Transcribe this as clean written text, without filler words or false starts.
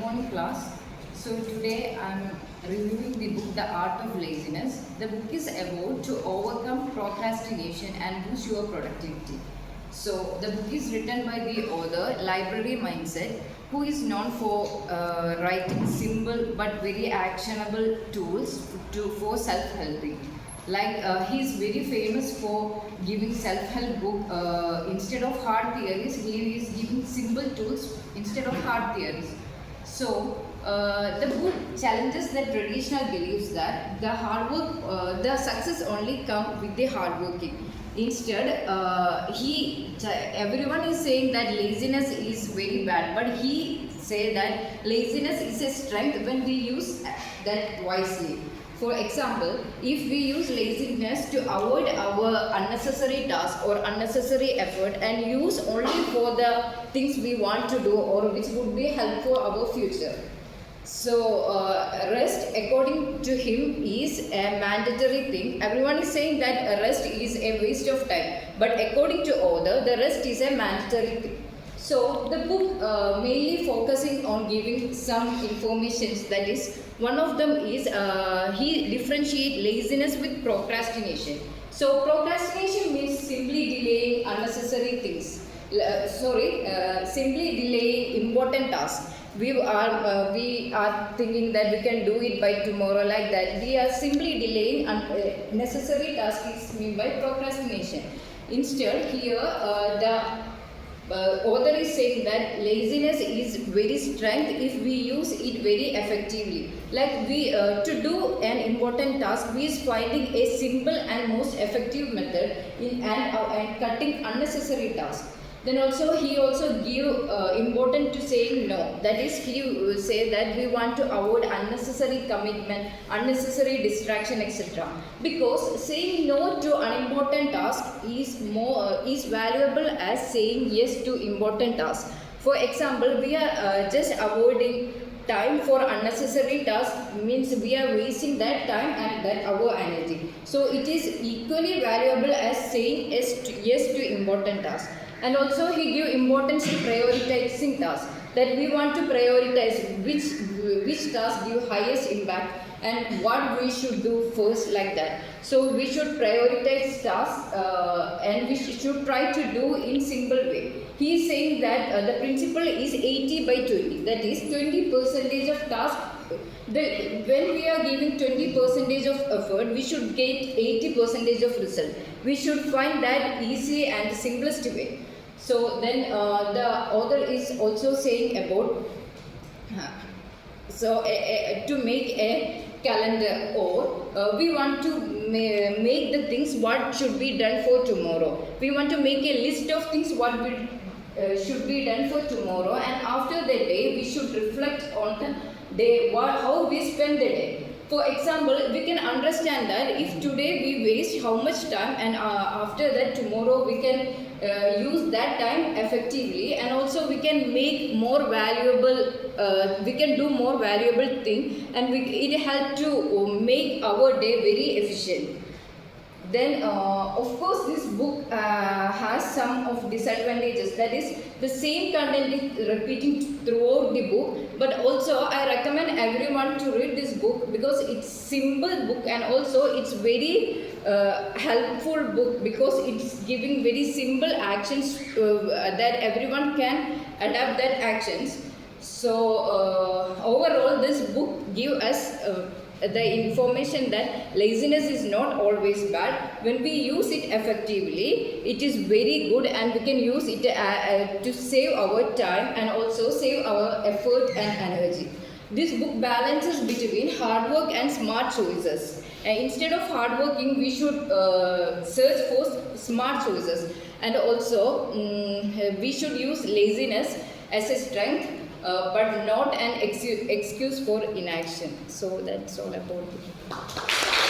morning class. So today I'm reviewing the book The Art of Laziness. The book is about to overcome procrastination and boost your productivity. So the book is written by the author Library Mindset, who is known for writing simple but very actionable tools for self-helping. Like he is very famous for giving self-help book. Instead of hard theories, he is giving simple tools instead of hard theories. So the book challenges the traditional beliefs that the hard work, the success only come with the hard working. Instead, everyone is saying that laziness is very bad, but he say that laziness is a strength when we use that wisely. For example, if we use laziness to avoid our unnecessary task or unnecessary effort and use only for the things we want to do or which would be helpful for our future. So rest according to him is a mandatory thing. Everyone is saying that rest is a waste of time, but according to author, the rest is a mandatory thing. So the book mainly focusing on giving some informations, that is one of them is he differentiate laziness with procrastination. So procrastination means simply delaying unnecessary things. Simply delaying important tasks. We are thinking that we can do it by tomorrow, like that. We are simply delaying necessary tasks is meant by procrastination. Instead, here the author is saying that laziness is very strength if we use it very effectively. Like we to do an important task, we is finding a simple and most effective method in and cutting unnecessary tasks. Then also he also give important to saying no. That is, he will say that we want to avoid unnecessary commitment, unnecessary distraction, etc. Because saying no to unimportant task is is valuable as saying yes to important tasks. For example, we are just avoiding time for unnecessary tasks, means we are wasting that time and that our energy. So it is equally valuable as saying yes to important tasks. And also he give importance to prioritizing tasks, that we want to prioritize which task give highest impact and what we should do first, like that. So we should prioritize tasks and we should try to do in simple way. He is saying that the principle is 80 by 20, that is 20% of task. When we are giving 20% of effort, we should get 80% of result. We should find that easy and simplest way. So then the author is also saying about to make a calendar, or we want to make the things what should be done for tomorrow. We want to make a list of things what should be done for tomorrow, and after the day we should reflect on the day, how we spend the day. For example, we can understand that if today we waste how much time, and after that tomorrow we can use that time effectively, and also we can make more valuable, we can do more valuable thing, and it help to make our day very efficient. Then of course this book has some of disadvantages, that is the same content is repeating throughout the book, but also I recommend everyone to read this book because it's simple book, and also it's very helpful book because it's giving very simple actions that everyone can adapt that actions. So overall this book give us the information that laziness is not always bad. When we use it effectively, it is very good, and we can use it to save our time and also save our effort and energy. This book balances between hard work and smart choices. Instead of hard working, we should search for smart choices, and also we should use laziness as a strength, but not an excuse for inaction. So that's all about it.